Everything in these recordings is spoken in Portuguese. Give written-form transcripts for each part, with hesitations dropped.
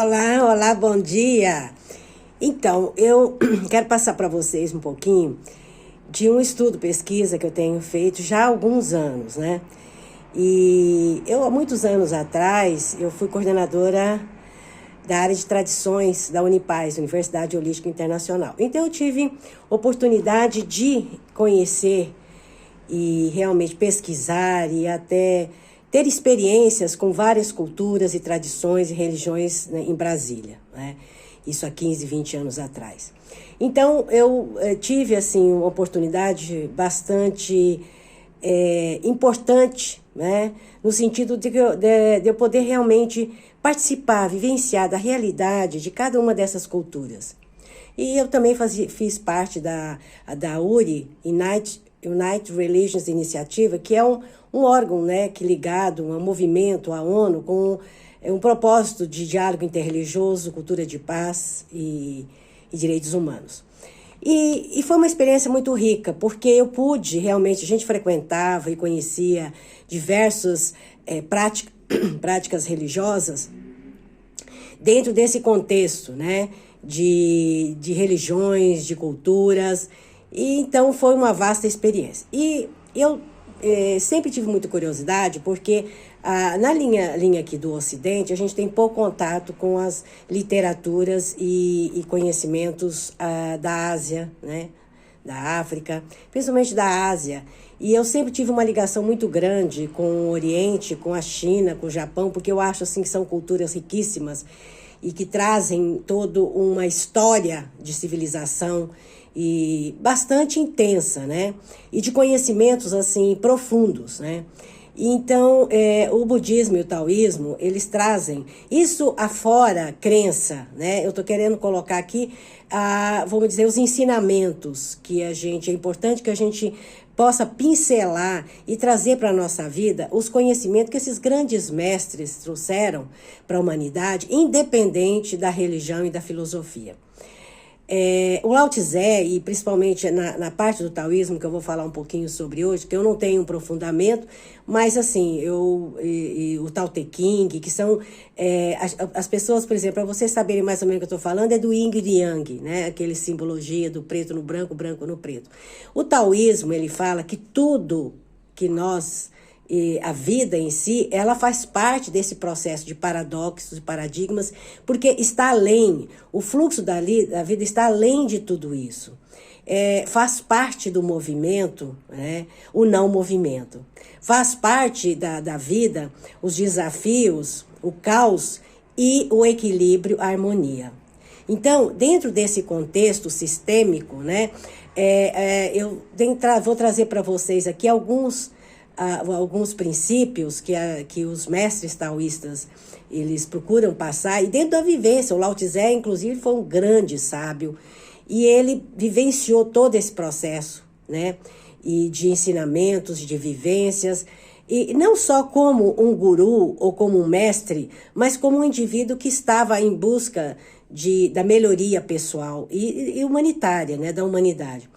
Olá, olá, bom dia. Então, eu quero passar para vocês um pouquinho de um estudo, pesquisa que eu tenho feito já há alguns anos, né? E eu, há muitos anos atrás, eu fui coordenadora da área de tradições da Unipaz, Universidade Holística Internacional. Então, eu tive oportunidade de conhecer e realmente pesquisar e até ter experiências com várias culturas e tradições e religiões, né, em Brasília, né? Isso há 15, 20 anos atrás. Então, eu tive, assim, uma oportunidade bastante importante, né? No sentido de eu poder realmente participar, vivenciar da realidade de cada uma dessas culturas. E eu também fiz parte da URI, United Religions Initiative, que é um órgão, né, que ligado a um movimento, à ONU, com um propósito de diálogo interreligioso, cultura de paz e direitos humanos. E foi uma experiência muito rica, porque eu pude realmente, a gente frequentava e conhecia diversas práticas religiosas dentro desse contexto, né, de religiões, de culturas. E então foi uma vasta experiência. E eu sempre tive muita curiosidade, porque na linha aqui do Ocidente, a gente tem pouco contato com as literaturas e conhecimentos da Ásia, né? Da África, principalmente da Ásia. E eu sempre tive uma ligação muito grande com o Oriente, com a China, com o Japão, porque eu acho assim que são culturas riquíssimas e que trazem toda uma história de civilização e bastante intensa, né? E de conhecimentos, assim, profundos, né? Então, o budismo e o taoísmo, eles trazem isso afora crença, né? Eu estou querendo colocar aqui, vamos dizer, os ensinamentos que é importante que a gente possa pincelar e trazer para a nossa vida os conhecimentos que esses grandes mestres trouxeram para a humanidade, independente da religião e da filosofia. O Lao Tse, e principalmente na parte do taoísmo, que eu vou falar um pouquinho sobre hoje, que eu não tenho um aprofundamento, mas assim, o Tao Te Ching, que são as pessoas, por exemplo, para vocês saberem mais ou menos o que eu estou falando, é do Yin e Yang, né? Aquele simbologia do preto no branco, branco no preto. O taoísmo, ele fala que tudo que a vida em si, ela faz parte desse processo de paradoxos e paradigmas, porque está além, o fluxo da vida está além de tudo isso. Faz parte do movimento, né, o não movimento. Faz parte da vida os desafios, o caos e o equilíbrio, a harmonia. Então, dentro desse contexto sistêmico, né, eu vou trazer para vocês aqui alguns princípios que os mestres taoístas eles procuram passar, e dentro da vivência, o Lao Tse, inclusive, foi um grande sábio, e ele vivenciou todo esse processo, né, e de ensinamentos, de vivências, e não só como um guru ou como um mestre, mas como um indivíduo que estava em busca da melhoria pessoal e humanitária, né, da humanidade.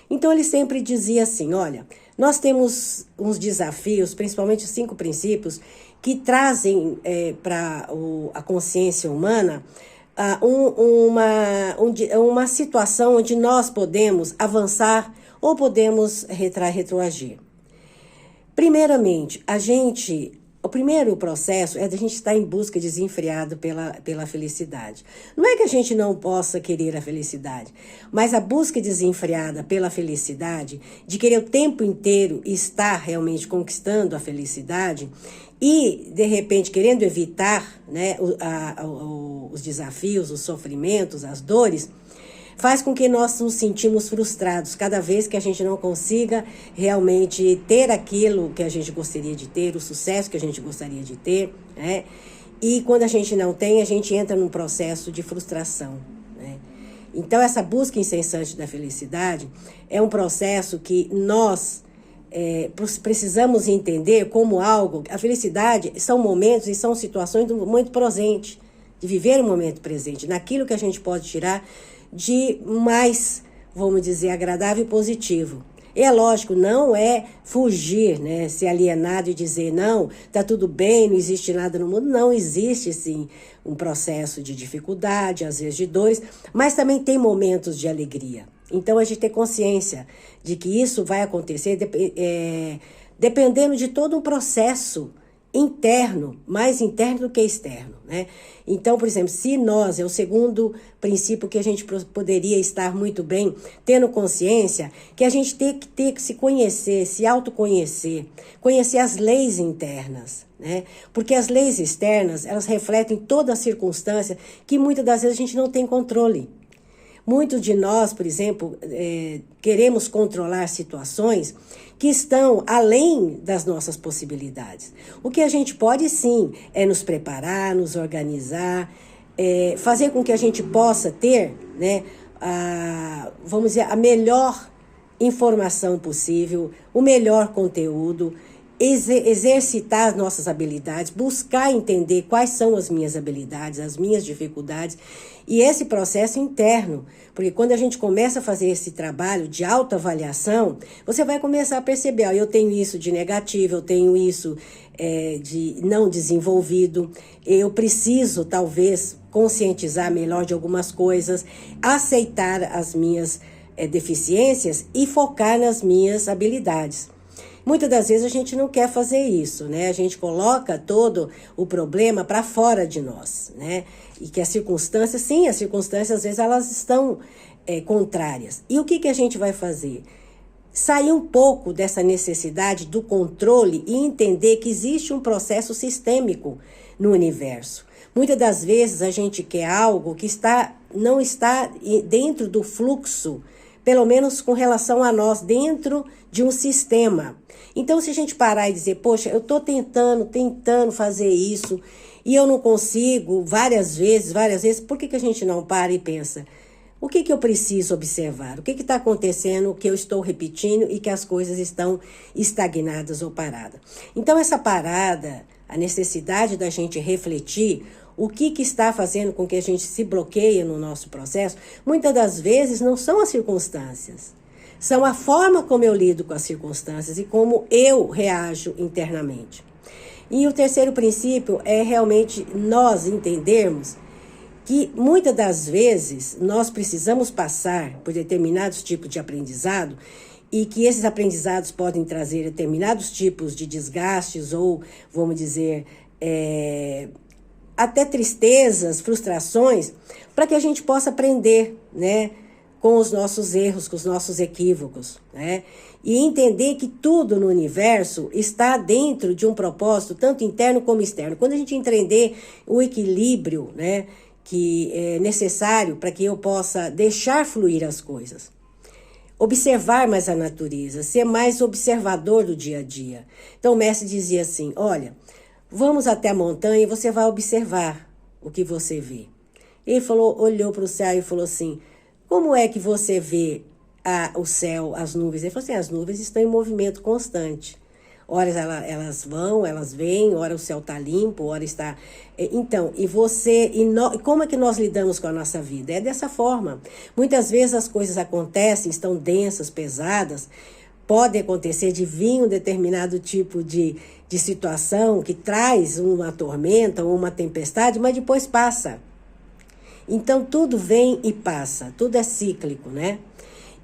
Então ele sempre dizia assim, olha, nós temos uns desafios, principalmente os 5 princípios, que trazem para a consciência humana uma situação onde nós podemos avançar ou podemos retroagir. Primeiramente, o primeiro processo é de a gente estar em busca desenfreado pela felicidade. Não é que a gente não possa querer a felicidade, mas a busca desenfreada pela felicidade, de querer o tempo inteiro estar realmente conquistando a felicidade e, de repente, querendo evitar, né, os desafios, os sofrimentos, as dores, faz com que nós nos sentimos frustrados cada vez que a gente não consiga realmente ter aquilo que a gente gostaria de ter, o sucesso que a gente gostaria de ter, né? E quando a gente não tem, a gente entra num processo de frustração, né? Então, essa busca incessante da felicidade é um processo que nós precisamos entender como algo. A felicidade são momentos e são situações do momento presente, de viver o momento presente, naquilo que a gente pode tirar de mais, vamos dizer, agradável e positivo. E é lógico, não é fugir, né? Se alienado e dizer, não, tá tudo bem, não existe nada no mundo. Não, existe sim um processo de dificuldade, às vezes de dores, mas também tem momentos de alegria. Então, a gente tem consciência de que isso vai acontecer dependendo de todo um processo interno, mais interno do que externo, né? Então, por exemplo, se nós, é o segundo princípio que a gente poderia estar muito bem, tendo consciência, que a gente tem que ter que se conhecer, se autoconhecer, conhecer as leis internas, né? Porque as leis externas, elas refletem toda a circunstância que muitas das vezes a gente não tem controle. Muitos de nós, por exemplo, queremos controlar situações que estão além das nossas possibilidades. O que a gente pode, sim, é nos preparar, nos organizar, fazer com que a gente possa ter, né, vamos dizer, a melhor informação possível, o melhor conteúdo, exercitar as nossas habilidades, buscar entender quais são as minhas habilidades, as minhas dificuldades, e esse processo interno, porque quando a gente começa a fazer esse trabalho de autoavaliação, você vai começar a perceber, eu tenho isso de negativo, eu tenho isso de não desenvolvido, eu preciso talvez conscientizar melhor de algumas coisas, aceitar as minhas deficiências e focar nas minhas habilidades. Muitas das vezes a gente não quer fazer isso, né? A gente coloca todo o problema para fora de nós, né? E que as circunstâncias, sim, as circunstâncias às vezes elas estão contrárias. E o que a gente vai fazer? Sair um pouco dessa necessidade do controle e entender que existe um processo sistêmico no universo. Muitas das vezes a gente quer algo que não está dentro do fluxo, pelo menos com relação a nós, dentro de um sistema. Então, se a gente parar e dizer, poxa, eu estou tentando fazer isso, e eu não consigo várias vezes, por que a gente não para e pensa, o que eu preciso observar? O que está acontecendo, o que eu estou repetindo e que as coisas estão estagnadas ou paradas? Então, essa parada, a necessidade da gente refletir, o que está fazendo com que a gente se bloqueie no nosso processo, muitas das vezes não são as circunstâncias. São a forma como eu lido com as circunstâncias e como eu reajo internamente. E o terceiro princípio é realmente nós entendermos que muitas das vezes nós precisamos passar por determinados tipos de aprendizado e que esses aprendizados podem trazer determinados tipos de desgastes ou, vamos dizer, até tristezas, frustrações, para que a gente possa aprender, né, com os nossos erros, com os nossos equívocos, né? E entender que tudo no universo está dentro de um propósito, tanto interno como externo. Quando a gente entender o equilíbrio, né, que é necessário para que eu possa deixar fluir as coisas, observar mais a natureza, ser mais observador do dia a dia. Então o mestre dizia assim, olha, vamos até a montanha e você vai observar o que você vê. Ele falou, olhou para o céu e falou assim, como é que você vê o céu, as nuvens? Ele falou assim, as nuvens estão em movimento constante. Ora elas vão, elas vêm, ora o céu está limpo, ora está... Então, como é que nós lidamos com a nossa vida? É dessa forma. Muitas vezes as coisas acontecem, estão densas, pesadas, pode acontecer de vir um determinado tipo de situação que traz uma tormenta ou uma tempestade, mas depois passa. Então, tudo vem e passa, tudo é cíclico, né?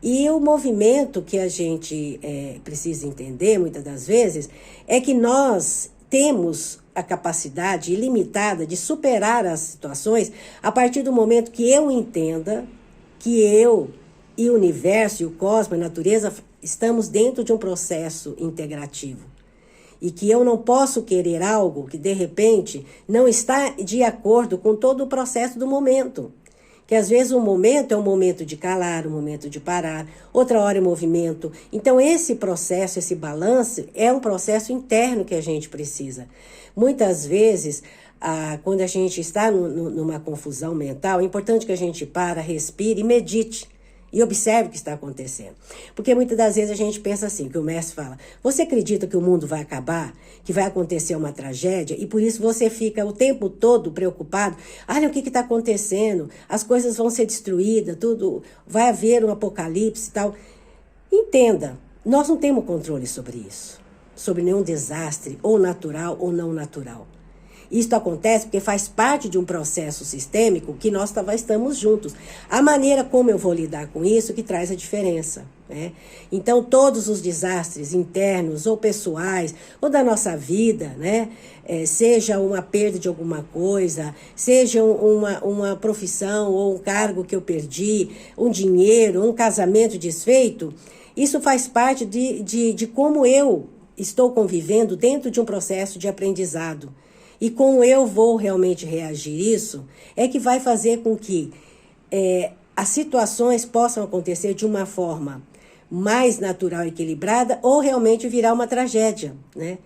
E o movimento que a gente precisa entender, muitas das vezes, é que nós temos a capacidade ilimitada de superar as situações a partir do momento que eu entenda que eu e o universo, e o cosmos, a natureza, estamos dentro de um processo integrativo. E que eu não posso querer algo que, de repente, não está de acordo com todo o processo do momento. Que, às vezes, um momento é um momento de calar, um momento de parar, outra hora é movimento. Então, esse processo, esse balanço, é um processo interno que a gente precisa. Muitas vezes, quando a gente está numa confusão mental, é importante que a gente para, respire e medite. E observe o que está acontecendo. Porque muitas das vezes a gente pensa assim, que o mestre fala, você acredita que o mundo vai acabar? Que vai acontecer uma tragédia? E por isso você fica o tempo todo preocupado. Olha o que está acontecendo, as coisas vão ser destruídas, tudo vai haver um apocalipse e tal. Entenda, Nós não temos controle sobre isso, sobre nenhum desastre, ou natural ou não natural. Isso acontece porque faz parte de um processo sistêmico que nós estamos juntos. A maneira como eu vou lidar com isso que traz a diferença, né? Então, todos os desastres internos ou pessoais, ou da nossa vida, né? Seja uma perda de alguma coisa, seja uma profissão ou um cargo que eu perdi, um dinheiro, um casamento desfeito, isso faz parte de como eu estou convivendo dentro de um processo de aprendizado. E como eu vou realmente reagir isso, é que vai fazer com que as situações possam acontecer de uma forma mais natural e equilibrada ou realmente virar uma tragédia, né?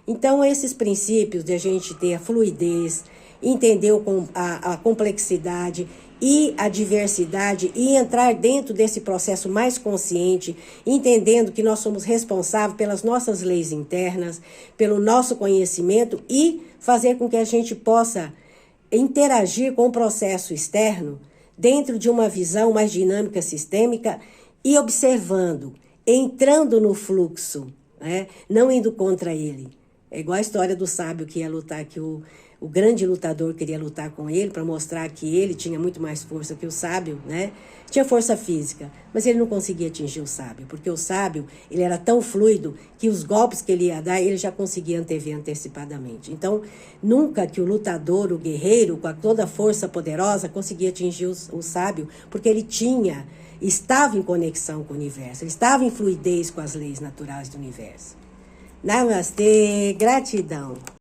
Então, esses princípios de a gente ter a fluidez, entender a complexidade e a diversidade e entrar dentro desse processo mais consciente, entendendo que nós somos responsáveis pelas nossas leis internas, pelo nosso conhecimento e fazer com que a gente possa interagir com o processo externo dentro de uma visão mais dinâmica, sistêmica e observando, entrando no fluxo, né? Não indo contra ele. É igual a história do sábio que ia lutar, que o grande lutador queria lutar com ele para mostrar que ele tinha muito mais força que o sábio, né? Tinha força física, mas ele não conseguia atingir o sábio, porque o sábio ele era tão fluido que os golpes que ele ia dar, ele já conseguia antever antecipadamente. Então, nunca que o lutador, o guerreiro, com toda a força poderosa, conseguia atingir o sábio, porque ele estava em conexão com o universo, ele estava em fluidez com as leis naturais do universo. Namastê, gratidão.